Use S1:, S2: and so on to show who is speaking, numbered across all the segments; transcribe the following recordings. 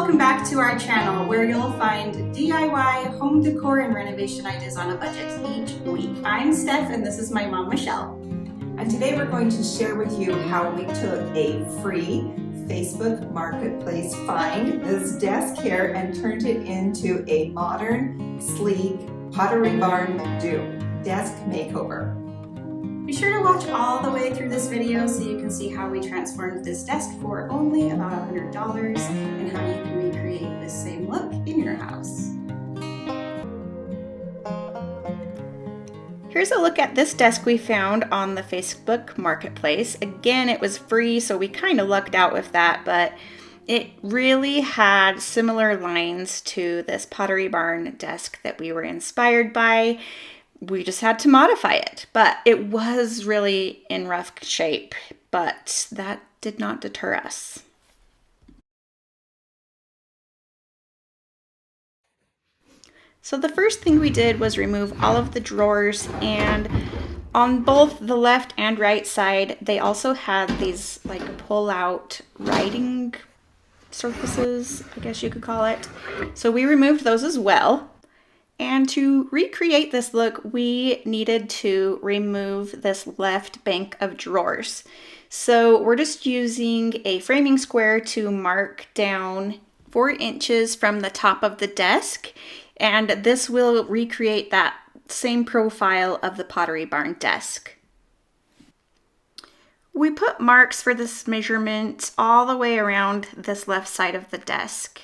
S1: welcome back to our channel where you'll find DIY, home decor, and renovation ideas on a budget each week. I'm Steph and this is my mom, Michelle.
S2: And today we're going to share with you how we took a free Facebook Marketplace find, this desk here, and turned it into a modern, sleek Pottery Barn Dupe desk makeover.
S1: Be sure to watch all the way through this video so you can see how we transformed this desk for only about $100 and how you can recreate this same look in your house. Here's a look at this desk we found on the Facebook Marketplace. Again, it was free, so we kind of lucked out with that, but it really had similar lines to this Pottery Barn desk that we were inspired by. We just had to modify it, but it was really in rough shape, but that did not deter us. So the first thing we did was remove all of the drawers, and on both the left and right side, they also had these like pull-out writing surfaces, I guess you could call it. So we removed those as well. And to recreate this look, we needed to remove this left bank of drawers. So we're just using a framing square to mark down 4 inches from the top of the desk. And this will recreate that same profile of the Pottery Barn desk. We put marks for this measurement all the way around this left side of the desk.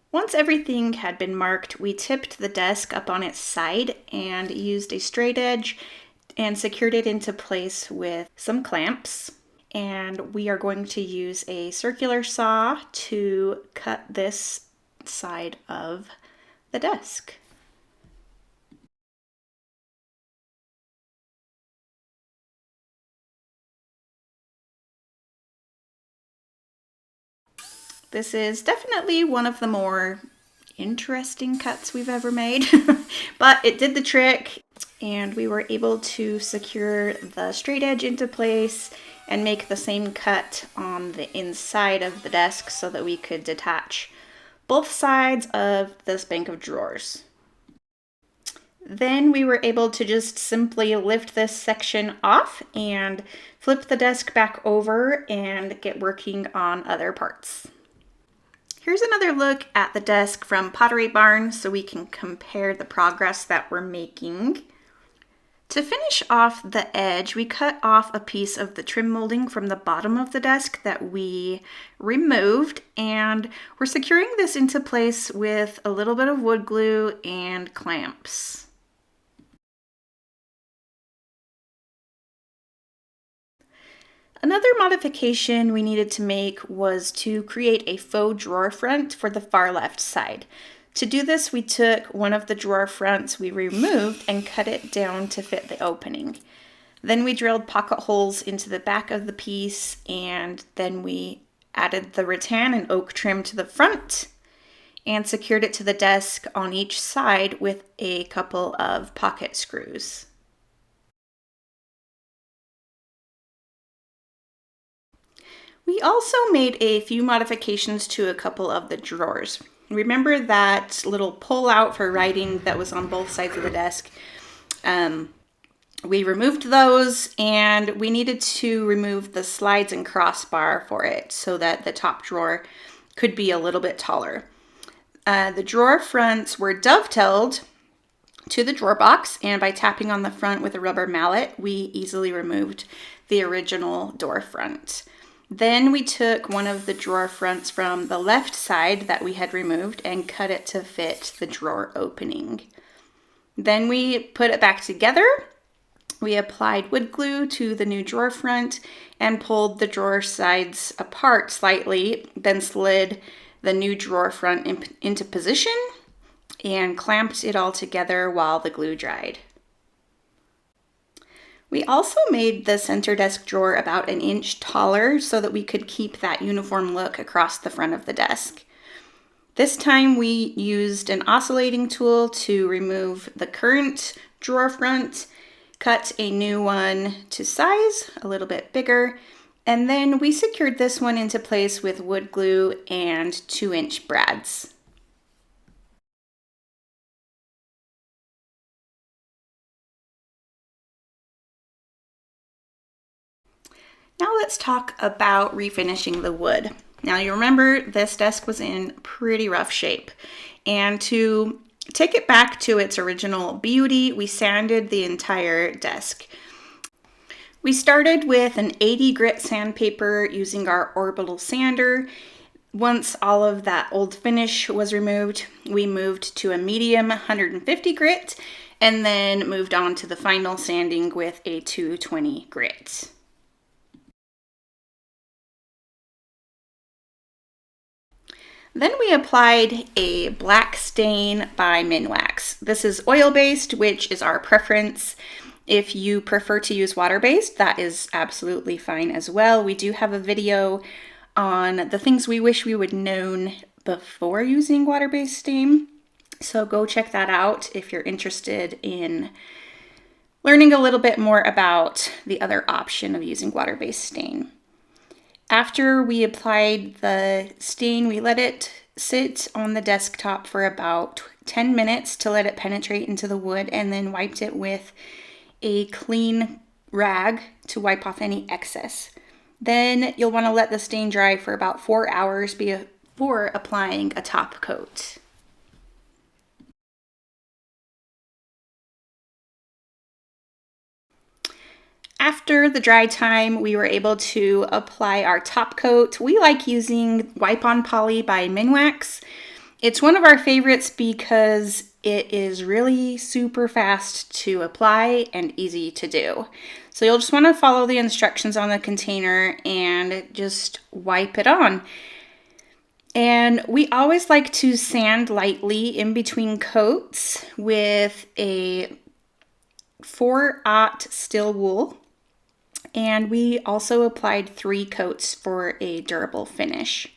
S1: Once everything had been marked, we tipped the desk up on its side and used a straight edge and secured it into place with some clamps. And we are going to use a circular saw to cut this side of the desk. This is definitely one of the more interesting cuts we've ever made, but it did the trick, and we were able to secure the straight edge into place and make the same cut on the inside of the desk so that we could detach both sides of this bank of drawers. Then we were able to just simply lift this section off and flip the desk back over and get working on other parts. Here's another look at the desk from Pottery Barn so we can compare the progress that we're making. To finish off the edge, we cut off a piece of the trim molding from the bottom of the desk that we removed, and we're securing this into place with a little bit of wood glue and clamps. Another modification we needed to make was to create a faux drawer front for the far left side. To do this, we took one of the drawer fronts we removed and cut it down to fit the opening. Then we drilled pocket holes into the back of the piece, and then we added the rattan and oak trim to the front and secured it to the desk on each side with a couple of pocket screws. We also made a few modifications to a couple of the drawers. Remember that little pull out for writing that was on both sides of the desk? We removed those, and we needed to remove the slides and crossbar for it so that the top drawer could be a little bit taller. The drawer fronts were dovetailed to the drawer box, and by tapping on the front with a rubber mallet, we easily removed the original door front. Then we took one of the drawer fronts from the left side that we had removed and cut it to fit the drawer opening. Then we put it back together. We applied wood glue to the new drawer front and pulled the drawer sides apart slightly, then slid the new drawer front into position and clamped it all together while the glue dried. We also made the center desk drawer about 1 inch taller so that we could keep that uniform look across the front of the desk. This time we used an oscillating tool to remove the current drawer front, cut a new one to size, a little bit bigger, And then we secured this one into place with wood glue and 2-inch brads. Now let's talk about refinishing the wood. Now you remember this desk was in pretty rough shape, and to take it back to its original beauty, we sanded the entire desk. We started with an 80 grit sandpaper using our orbital sander. Once all of that old finish was removed, we moved to a medium 150 grit and then moved on to the final sanding with a 220 grit. Then we applied a black stain by Minwax. This is oil-based, which is our preference. If you prefer to use water-based, that is absolutely fine as well. We do have a video on the things we wish we would known before using water-based stain. So go check that out if you're interested in learning a little bit more about the other option of using water-based stain. After we applied the stain, we let it sit on the desktop for about 10 minutes to let it penetrate into the wood, and then wiped it with a clean rag to wipe off any excess. Then you'll want to let the stain dry for about 4 hours before applying a top coat. After the dry time, we were able to apply our top coat. We like using Wipe On Poly by Minwax. It's one of our favorites because it is really super fast to apply and easy to do. So you'll just want to follow the instructions on the container and just wipe it on. And we always like to sand lightly in between coats with a 4/0 steel wool. And we also applied 3 coats for a durable finish.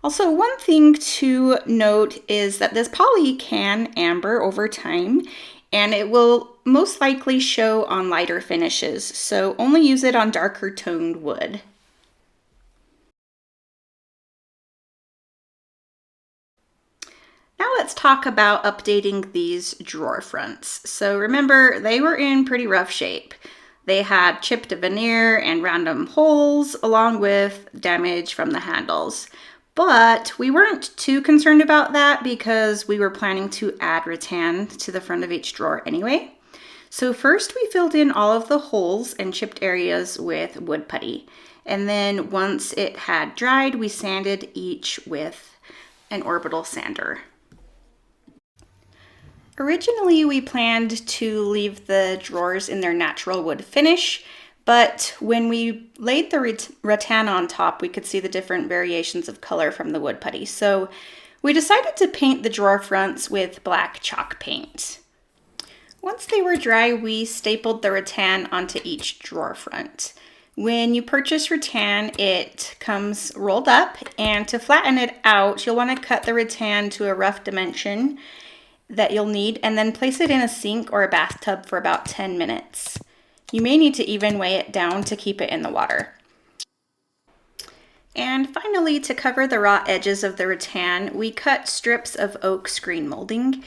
S1: Also, one thing to note is that this poly can amber over time, and it will most likely show on lighter finishes, so only use it on darker toned wood. Now let's talk about updating these drawer fronts. So remember, they were in pretty rough shape. They had chipped veneer and random holes along with damage from the handles. But we weren't too concerned about that because we were planning to add rattan to the front of each drawer anyway. So first we filled in all of the holes and chipped areas with wood putty. And then once it had dried, we sanded each with an orbital sander. Originally, we planned to leave the drawers in their natural wood finish, but when we laid the rattan on top, we could see the different variations of color from the wood putty. So we decided to paint the drawer fronts with black chalk paint. Once they were dry, we stapled the rattan onto each drawer front. When you purchase rattan, it comes rolled up, and to flatten it out, you'll want to cut the rattan to a rough dimension that you'll need, and then place it in a sink or a bathtub for about 10 minutes. You may need to even weigh it down to keep it in the water. And finally, to cover the raw edges of the rattan, we cut strips of oak screen molding.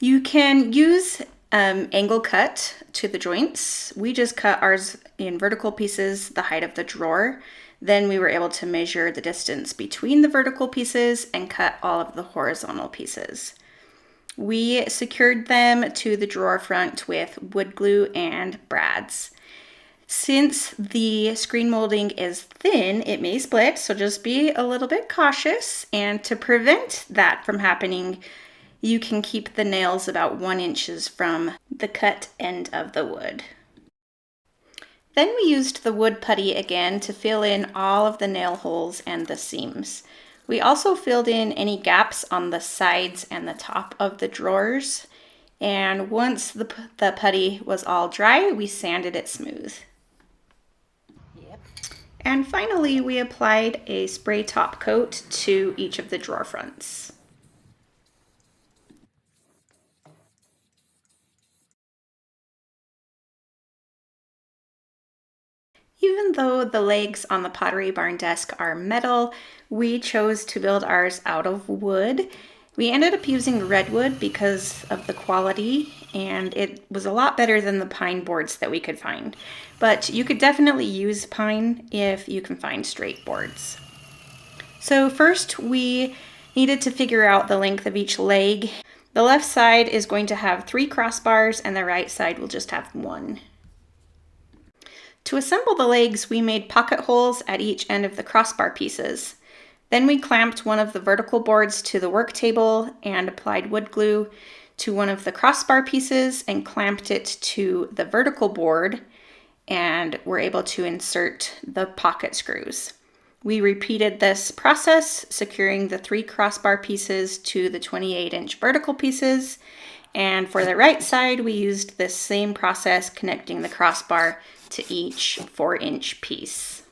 S1: You can use angle cut to the joints. We just cut ours in vertical pieces, the height of the drawer. Then we were able to measure the distance between the vertical pieces and cut all of the horizontal pieces. We secured them to the drawer front with wood glue and brads. Since the screen molding is thin, it may split, so just be a little bit cautious. And to prevent that from happening, you can keep the nails about 1 inch from the cut end of the wood. Then we used the wood putty again to fill in all of the nail holes and the seams. We also filled in any gaps on the sides and the top of the drawers. And once the putty was all dry, we sanded it smooth. And finally, we applied a spray top coat to each of the drawer fronts. Even though the legs on the Pottery Barn desk are metal, we chose to build ours out of wood. We ended up using redwood because of the quality, and it was a lot better than the pine boards that we could find. But you could definitely use pine if you can find straight boards. So first we needed to figure out the length of each leg. The left side is going to have 3 crossbars and the right side will just have 1. To assemble the legs, we made pocket holes at each end of the crossbar pieces. Then we clamped one of the vertical boards to the work table and applied wood glue to one of the crossbar pieces and clamped it to the vertical board, and were able to insert the pocket screws. We repeated this process, securing the 3 crossbar pieces to the 28-inch vertical pieces. And for the right side, we used this same process, connecting the crossbar to each 4-inch piece.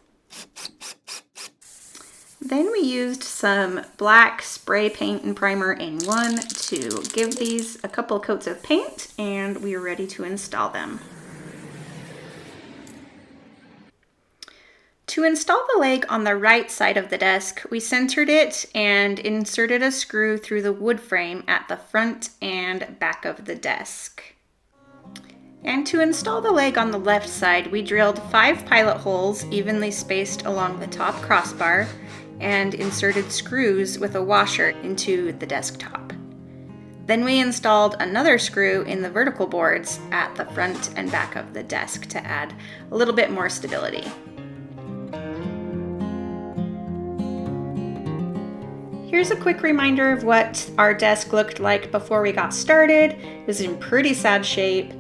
S1: Then we used some black spray paint and primer in one to give these a couple coats of paint, and we are ready to install them. To install the leg on the right side of the desk, we centered it and inserted a screw through the wood frame at the front and back of the desk. And to install the leg on the left side, we drilled 5 pilot holes evenly spaced along the top crossbar and inserted screws with a washer into the desktop. Then we installed another screw in the vertical boards at the front and back of the desk to add a little bit more stability. Here's a quick reminder of what our desk looked like before we got started. It was in pretty sad shape,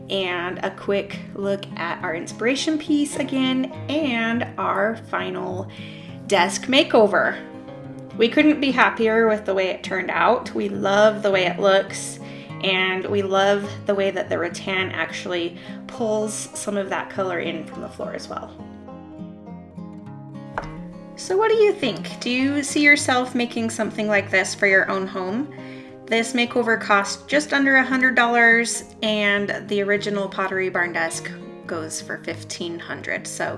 S1: and a quick look at our inspiration piece again and our final desk makeover. We couldn't be happier with the way it turned out. We love the way it looks, and we love the way that the rattan actually pulls some of that color in from the floor as well. So what do you think? Do you see yourself making something like this for your own home? This makeover cost just under $100, and the original Pottery Barn desk goes for $1,500, so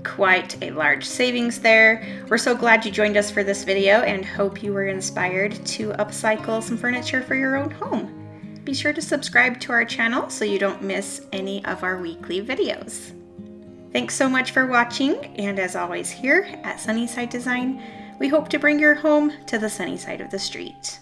S1: quite a large savings there. We're so glad you joined us for this video and hope you were inspired to upcycle some furniture for your own home. Be sure to subscribe to our channel so you don't miss any of our weekly videos. Thanks so much for watching, and as always here at Sunnyside Design, we hope to bring your home to the sunny side of the street.